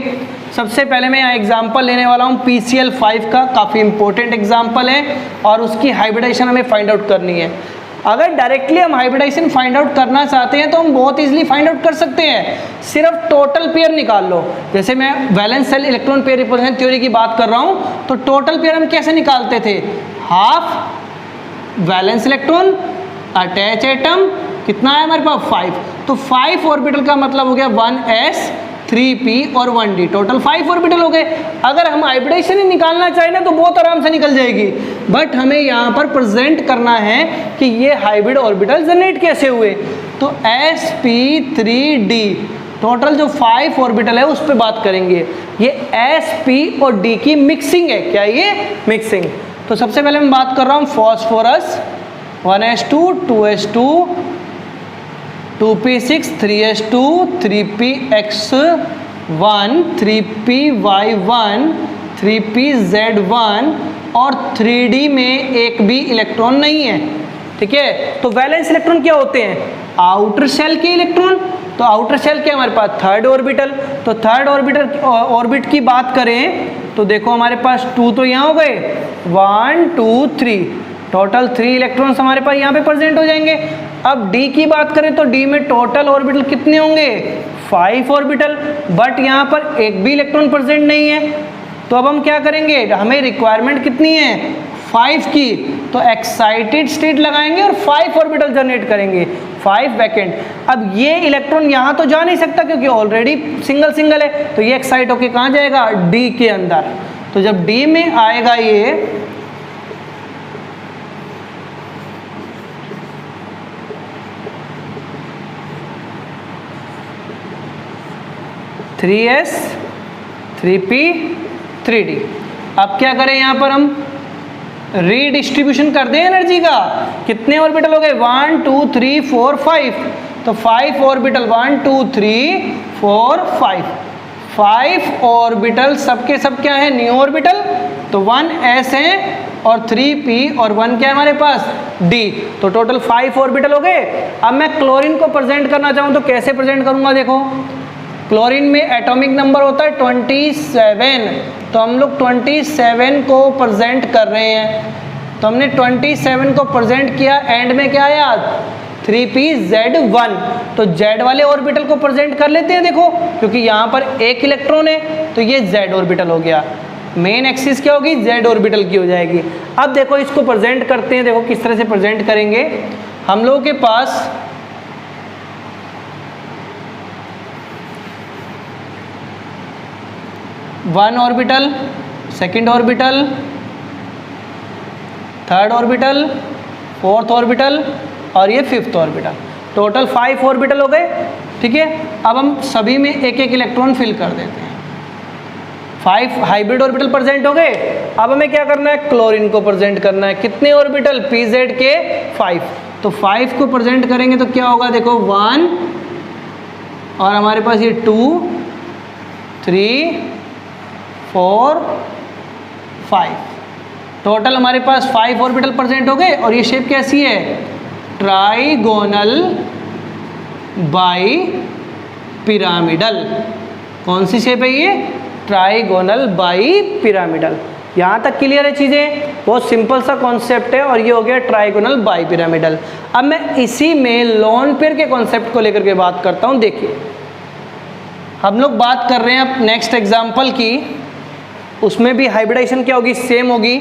सबसे पहले मैं यहाँ एग्जांपल लेने वाला हूँ PCl5 का, काफ़ी इंपॉर्टेंट एग्जांपल है और उसकी हाइब्रिडाइजेशन हमें फाइंड आउट करनी है। अगर डायरेक्टली हम हाइब्रिडाइजेशन फाइंड आउट करना चाहते हैं तो हम बहुत इजीली फाइंड आउट कर सकते हैं, सिर्फ टोटल पेयर निकाल लो। जैसे मैं valence shell electron pair representation theory की बात कर रहा हूँ, तो टोटल पेयर हम कैसे निकालते थे, half valence electron attach atom, कितना है हमारे पास 5। तो 5 ऑर्बिटल का मतलब हो गया 1s 3p और 1d, टोटल 5 ऑर्बिटल हो गए। अगर हम हाइब्रिडाइजेशन ही निकालना चाहें ना तो बहुत आराम से निकल जाएगी, बट हमें यहाँ पर प्रेजेंट करना है कि ये हाइब्रिड ऑर्बिटल जनरेट कैसे हुए। तो sp3d टोटल जो 5 ऑर्बिटल है उस पर बात करेंगे। ये sp और d की मिक्सिंग है, क्या ये मिक्सिंग। तो सबसे पहले मैं बात कर रहा हूँ phosphorus 1s2 2s2 2p6 3s2 3px1 3py1 3pz1 और 3d में एक भी इलेक्ट्रॉन नहीं है, ठीक है। तो वैलेंस इलेक्ट्रॉन क्या होते हैं, आउटर शेल के इलेक्ट्रॉन। तो आउटर शेल क्या हमारे पास, 3rd ऑर्बिटल। तो 3rd ऑर्बिटल ऑर्बिट की बात करें तो देखो हमारे पास 2 तो यहाँ हो गए, 1 2 3, टोटल 3 इलेक्ट्रॉन्स हमारे पास यहाँ पे प्रेजेंट हो जाएंगे। अब D की बात करें तो D में टोटल ऑर्बिटल कितने होंगे, 5 ऑर्बिटल, बट यहाँ पर एक भी इलेक्ट्रॉन प्रेजेंट नहीं है। तो अब हम क्या करेंगे, हमें रिक्वायरमेंट कितनी है, 5 की। तो एक्साइटेड स्टेट लगाएंगे और 5 ऑर्बिटल जनरेट करेंगे, 5 वैकेंट। अब ये इलेक्ट्रॉन यहाँ तो जा नहीं सकता क्योंकि ऑलरेडी सिंगल सिंगल है, तो ये एक्साइट होके कहाँ जाएगा, D के अंदर। तो जब D में आएगा ये थ्री एस 3p 3d। अब क्या करें, यहाँ पर हम रीडिस्ट्रीब्यूशन कर दें एनर्जी का। कितने ऑर्बिटल हो गए, 1 2 3 4 5। तो 5 ऑर्बिटल 1 2 3 4 5, 5 ऑर्बिटल सबके सब क्या है, न्यू ऑर्बिटल। तो 1s है और 3p और 1 क्या है हमारे पास, d। तो टोटल 5 ऑर्बिटल हो गए। अब मैं क्लोरीन को प्रेजेंट करना चाहूँ तो कैसे प्रेजेंट करूँगा, देखो क्लोरीन में एटॉमिक नंबर होता है 27, तो हम लोग 27 को प्रेजेंट कर रहे हैं। तो हमने 27 को प्रेजेंट किया, एंड में क्या आया, 3pz1। तो z वाले ऑर्बिटल को प्रेजेंट कर लेते हैं, देखो क्योंकि यहाँ पर एक इलेक्ट्रॉन है तो ये z ऑर्बिटल हो गया। मेन एक्सिस क्या होगी, z ऑर्बिटल की हो जाएगी। अब देखो इसको प्रेजेंट करते हैं, देखो किस तरह से प्रेजेंट करेंगे। हम लोगों के पास one orbital, second orbital, third orbital, fourth orbital और ये फिफ्थ ऑर्बिटल, टोटल 5 ऑर्बिटल हो गए, ठीक है। अब हम सभी में एक एक इलेक्ट्रॉन फिल कर देते हैं। 5 हाइब्रिड ऑर्बिटल प्रेजेंट हो गए। अब हमें क्या करना है, क्लोरीन को प्रेजेंट करना है। कितने ऑर्बिटल, pz के 5। तो 5 को प्रेजेंट करेंगे तो क्या होगा, देखो 1 और हमारे पास ये 2 3 4 5, टोटल हमारे पास 5 ऑर्बिटल प्रेजेंट हो गए। और ये शेप कैसी है, ट्राइगोनल बाई पिरामिडल। कौन सी शेप है ये? Trigonal bi pyramidal. यहाँ तक क्लियर है चीज़ें? बहुत सिंपल सा कॉन्सेप्ट है और ये हो गया ट्राइगोनल बाई पिरामिडल। अब मैं इसी में लोन पेयर के कॉन्सेप्ट को लेकर के बात करता हूँ। देखिए हम लोग बात कर रहे हैं अब नेक्स्ट एग्जाम्पल की, उसमें भी हाइब्रिडाइजेशन क्या होगी? सेम होगी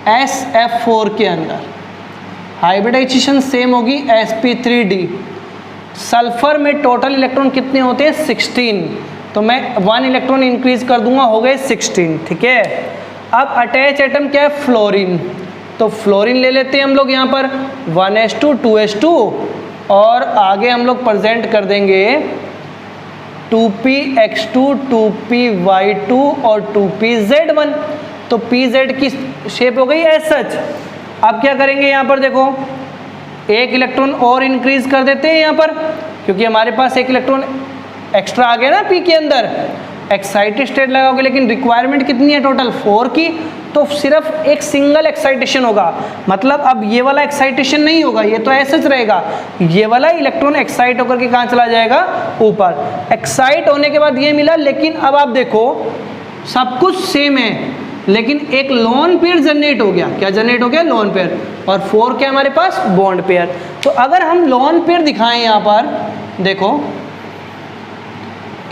SF4 के अंदर। हाइब्रिडाइजेशन सेम होगी sp3d। सल्फर में टोटल इलेक्ट्रॉन कितने होते हैं? 16। तो मैं 1 इलेक्ट्रॉन इंक्रीज कर दूंगा, हो गए 16। ठीक है। अब अटैच एटम क्या है? फ्लोरीन। तो फ्लोरीन ले लेते हैं हम लोग यहाँ पर 1s2 2s2 और आगे हम लोग प्रेजेंट कर देंगे 2px2 2py2 और 2pz1। तो pz की शेप हो गई एज सच। अब क्या करेंगे यहाँ पर? देखो एक इलेक्ट्रॉन और इंक्रीज कर देते हैं यहाँ पर, क्योंकि हमारे पास एक इलेक्ट्रॉन एक्स्ट्रा आ गया ना p के अंदर। एक्साइटेड स्टेट लगाओगे, लेकिन रिक्वायरमेंट कितनी है टोटल? 4 की। तो सिर्फ एक सिंगल एक्साइटेशन होगा, मतलब अब ये वाला एक्साइटेशन नहीं होगा, ये तो ऐसा रहेगा। ये वाला इलेक्ट्रॉन एक्साइट होकर के कहाँ चला जाएगा? ऊपर। एक्साइट होने के बाद ये मिला, लेकिन अब आप देखो सब कुछ सेम है, लेकिन एक लोन पेयर जनरेट हो गया। क्या जनरेट हो गया? Lone pair. और 4 क्या हमारे पास? Bond pair. तो अगर हम लोन पेयर दिखाएं यहाँ पर, देखो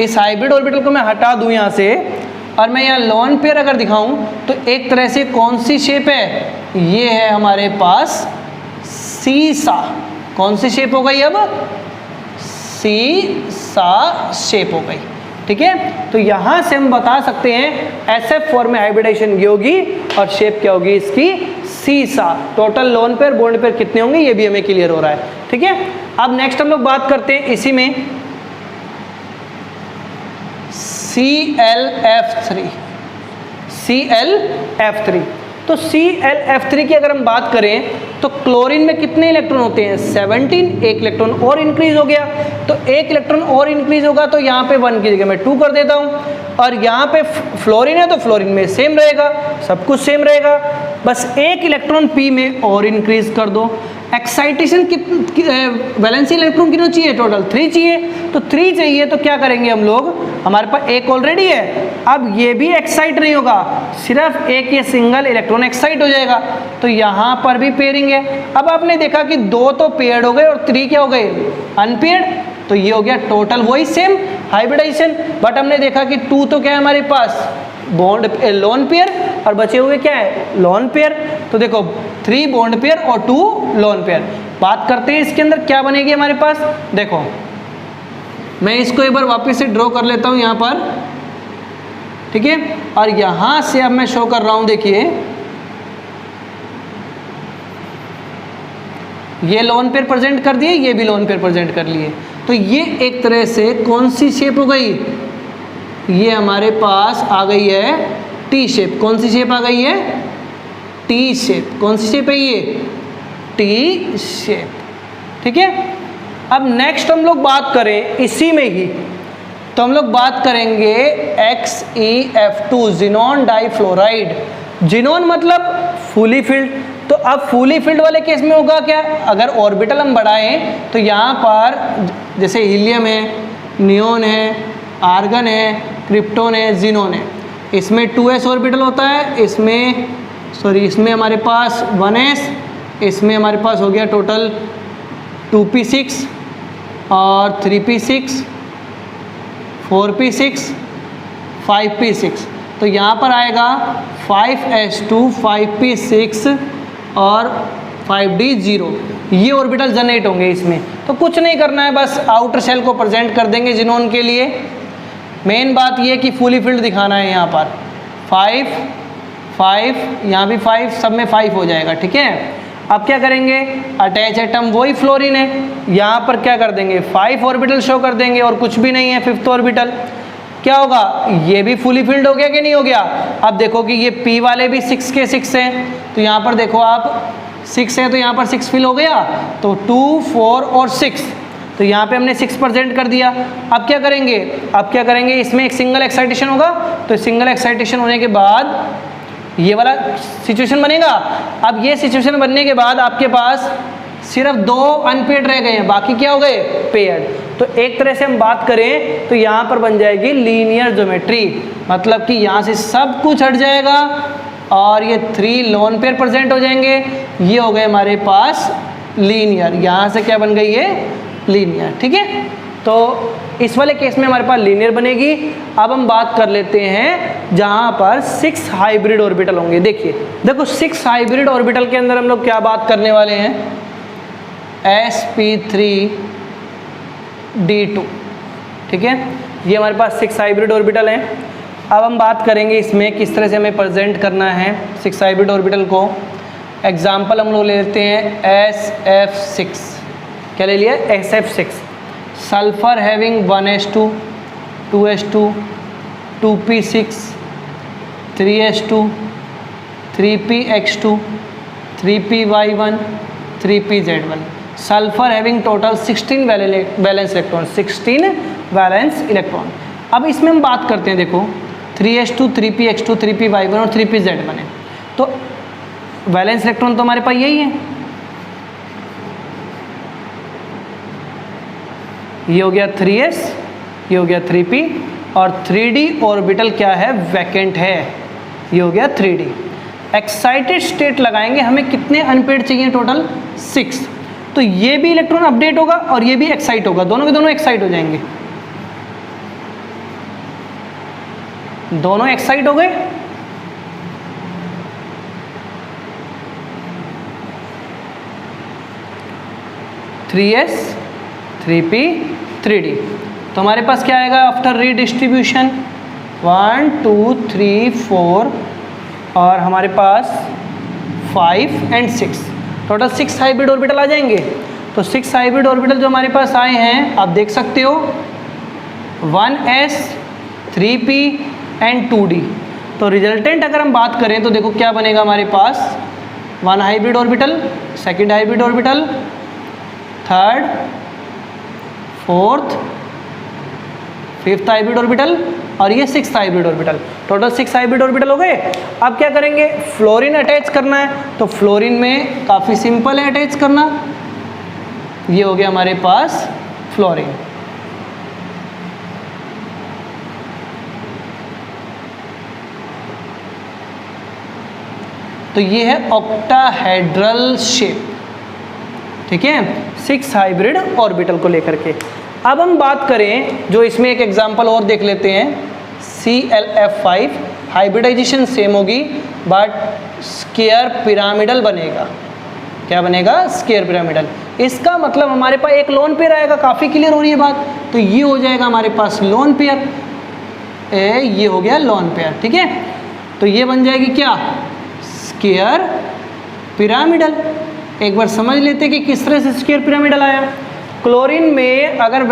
इस हाइब्रिड ऑर्बिटल को मैं हटा दूं यहाँ से और मैं यहाँ लोन पेयर अगर दिखाऊं तो एक तरह से कौन सी शेप है? ये है हमारे पास सीसा। कौन सी शेप हो गई? अब सीसा शेप हो गई। ठीक है। तो यहाँ से हम बता सकते हैं SF4 में हाइब्रिडाइजेशन ये होगी और शेप क्या होगी इसकी? सीसा। Total lone pair bond pair कितने होंगे ये भी हमें क्लियर हो रहा है। ठीक है। अब नेक्स्ट हम लोग बात करते हैं इसी में ClF3। ClF3। तो ClF3 की अगर हम बात करें तो क्लोरीन में कितने इलेक्ट्रॉन होते हैं? 17। एक इलेक्ट्रॉन और इंक्रीज हो गया, तो एक इलेक्ट्रॉन और इंक्रीज होगा तो यहाँ पे 1 की जगह मैं 2 कर देता हूँ। और यहाँ पे फ्लोरीन है तो फ्लोरीन में सेम रहेगा, सब कुछ सेम रहेगा, बस एक इलेक्ट्रॉन P में और इंक्रीज कर दो। एक्साइटेशन वैलेंसी इलेक्ट्रॉन कितने चाहिए? टोटल 3 चाहिए। तो 3 चाहिए तो क्या करेंगे हम लोग? हमारे पास एक ऑलरेडी है, अब ये भी एक्साइट नहीं होगा, सिर्फ एक ये सिंगल इलेक्ट्रॉन एक्साइट हो जाएगा। तो यहाँ पर भी पेयरिंग है। अब आपने देखा कि 2 तो पेयर्ड हो गए और 3 क्या हो गए? अनपेयर्ड। तो ये हो गया टोटल वही सेम हाइब्रिडाइजेशन। बट हमने देखा कि 2 तो क्या है हमारे पास? बॉन्ड लोन पेयर, और बचे हुए क्या है? Lone pair. तो देखो 3 बॉन्ड पेयर और 2 लोन पेयर। बात करते हैं इसके अंदर क्या बनेगी हमारे पास। देखो मैं इसको एक बार वापस से ड्रॉ कर लेता हूँ यहाँ पर। ठीक है। और यहाँ से अब मैं शो कर रहा हूँ, देखिए ये लोन पेयर प्रेजेंट कर दिए, ये भी लोन पेयर प्रेजेंट कर लिए। तो ये एक तरह से कौन सी शेप हो गई? ये हमारे पास आ गई है टी शेप। कौन सी शेप आ गई है? T shape. कौन सी शेप है ये? T shape. ठीक है। अब नेक्स्ट हम लोग बात करें इसी में ही, तो हम लोग बात करेंगे XeF2 जिनोन डाइफ्लोराइड। जिनोन मतलब फुली फिल्ड। तो अब फुली फिल्ड वाले केस में होगा क्या? अगर ऑर्बिटल हम बढ़ाएं तो यहाँ पर जैसे हीलियम है, नियोन है, आर्गन है, क्रिप्टोन है, जिनोन है, इसमें 2s ऑर्बिटल होता है, इसमें हमारे पास 1s, इसमें हमारे पास हो गया टोटल 2p6 और 3p6, 4p6, 5p6। तो यहाँ पर आएगा 5s2, 5p6 और 5d0। ये ऑर्बिटल जनरेट होंगे इसमें। तो कुछ नहीं करना है, बस आउटर शेल को प्रेजेंट कर देंगे जिनोन के लिए। मेन बात ये कि फुली फिल्ड दिखाना है। यहाँ पर 5, 5, यहाँ भी 5, सब में 5 हो जाएगा। ठीक है। अब क्या करेंगे? अटैच एटम वही फ्लोरीन है, यहाँ पर क्या कर देंगे? 5 ऑर्बिटल शो कर देंगे और कुछ भी नहीं है 5th ऑर्बिटल। क्या होगा? ये भी फुली फिल्ड हो गया कि नहीं हो गया? अब देखो कि ये P वाले भी 6 के 6 हैं, तो यहाँ पर देखो आप 6 है तो यहाँ पर 6 फिल हो गया, तो 2, 4 और 6, तो यहाँ पे हमने 6 प्रेजेंट कर दिया। अब क्या करेंगे? अब क्या करेंगे? इसमें एक सिंगल एक्साइटेशन होगा, तो सिंगल एक्साइटेशन होने के बाद ये वाला सिचुएशन बनेगा। अब ये सिचुएशन बनने के बाद आपके पास सिर्फ 2 अनपेड रह गए हैं, बाकी क्या हो गए, पेयर्ड। तो एक तरह से हम बात करें तो यहाँ पर बन जाएगी लीनियर ज्योमेट्री, मतलब कि यहाँ से सब कुछ हट जाएगा और ये 3 लोन पेयर प्रेजेंट हो जाएंगे। ये हो गए हमारे पास लीनियर, यहाँ से क्या बन गई है, लीनियर। ठीक है, तो इस वाले केस में हमारे पास लीनियर बनेगी। अब हम बात कर लेते हैं जहाँ पर 6 हाइब्रिड ऑर्बिटल होंगे। देखो 6 हाइब्रिड ऑर्बिटल के अंदर हम लोग क्या बात करने वाले हैं, sp3d2। ठीक है, ये हमारे पास 6 हाइब्रिड ऑर्बिटल हैं। अब हम बात करेंगे इसमें किस तरह से हमें प्रेजेंट करना है 6 हाइब्रिड ऑर्बिटल को। एग्जाम्पल हम लोग ले लेते हैं SF6। क्या ले लिया, SF6। Sulphur having 1s2, 2s2, 2p6, 3s2, 3px2, 3py1, 3pz1। Sulphur having total 16 valence electron, 16 valence electron. अब इसमें हम बात करते हैं, देखो 3s2, 3px2, 3py1 और 3pz1 है। तो वैलेंस इलेक्ट्रॉन तो हमारे पास यही है, ये हो गया 3s, ये हो गया 3p और 3d ऑर्बिटल क्या है, वैकेंट है, ये हो गया 3d। एक्साइटेड स्टेट लगाएंगे, हमें कितने अनपेड चाहिए, टोटल 6। तो ये भी इलेक्ट्रॉन अपडेट होगा और ये भी एक्साइट होगा, दोनों के दोनों एक्साइट हो जाएंगे, दोनों एक्साइट हो गए। Three S, 3p, 3d। तो हमारे पास क्या आएगा आफ्टर रीडिस्ट्रीब्यूशन, 1 2 3 4 और हमारे पास 5 एंड 6, टोटल 6 हाइब्रिड ऑर्बिटल आ जाएंगे। तो 6 हाइब्रिड ऑर्बिटल जो हमारे पास आए हैं आप देख सकते हो, 1s, 3p एंड 2d। तो रिजल्टेंट अगर हम बात करें तो देखो क्या बनेगा हमारे पास, 1 hybrid orbital, second hybrid orbital, third, fourth, fifth hybrid orbital और ये 6th hybrid orbital. Total 6 hybrid orbital हो गए। अब क्या करेंगे, फ्लोरीन अटैच करना है। तो फ्लोरीन में काफ़ी सिंपल है अटैच करना, ये हो गया हमारे पास फ्लोरीन। तो ये है ऑक्टाहेड्रल शेप। ठीक है, 6 हाइब्रिड ऑर्बिटल को लेकर के। अब हम बात करें जो इसमें एक एग्जांपल और देख लेते हैं, ClF5। हाइब्रिडाइजेशन सेम होगी बट स्क्वायर पिरामिडल बनेगा। क्या बनेगा, स्क्वायर पिरामिडल। इसका मतलब हमारे पास एक लोन पेयर आएगा, काफ़ी क्लियर हो रही है बात। तो ये हो जाएगा हमारे पास लोन पेयर, ये हो गया लोन पेयर। ठीक है, तो ये बन जाएगी क्या, स्क्वायर पिरामिडल। एक बार समझ लेते कि किस तरह से स्क्वायर पिरामिडल आया। क्लोरीन में अगर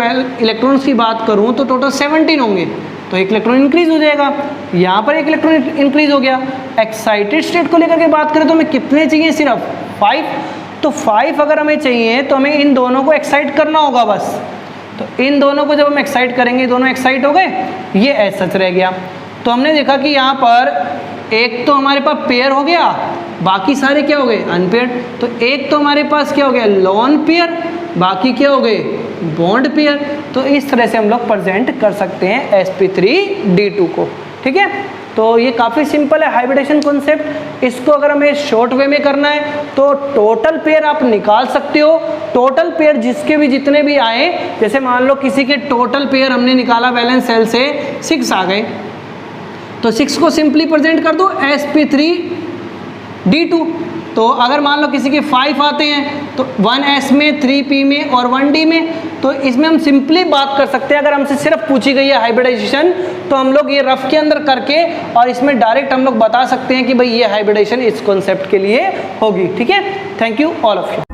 इलेक्ट्रॉन्स की बात करूं तो टोटल 17 होंगे, तो एक इलेक्ट्रॉन इंक्रीज हो जाएगा। यहाँ पर एक इलेक्ट्रॉन इंक्रीज हो गया। एक्साइटेड स्टेट को लेकर के बात करें तो हमें कितने चाहिए, सिर्फ 5। तो 5 अगर हमें चाहिए तो हमें इन दोनों को एक्साइट करना होगा बस। तो इन दोनों को जब हम एक्साइट करेंगे, दोनों एक्साइट हो गए, ये ऐसा सच रह गया। तो हमने देखा कि यहाँ पर एक तो हमारे पास पेयर हो गया, बाकी सारे क्या हो गए, अनपेयर्ड। तो एक तो हमारे पास क्या हो गया, लोन पेयर, बाकी क्या हो गए, बॉन्ड पेयर। तो इस तरह से हम लोग प्रेजेंट कर सकते हैं sp3d2 को। ठीक है, तो ये काफ़ी सिंपल है हाइब्रिडेशन कॉन्सेप्ट। इसको अगर हमें शॉर्ट वे में करना है तो टोटल पेयर आप निकाल सकते हो। टोटल पेयर जिसके भी जितने भी आए, जैसे मान लो किसी के टोटल पेयर हमने निकाला वैलेंस सेल से 6 आ गए, तो 6 को सिंपली प्रेजेंट कर दो sp3d2। तो अगर मान लो किसी के 5 आते हैं तो 1s में, 3p में और 1d में, तो इसमें हम सिंपली बात कर सकते हैं। अगर हमसे सिर्फ पूछी गई है हाइब्रिडाइजेशन तो हम लोग ये रफ के अंदर करके और इसमें डायरेक्ट हम लोग बता सकते हैं कि भाई ये हाइब्रिडाइजेशन इस कॉन्सेप्ट के लिए होगी। ठीक है, thank you all of you.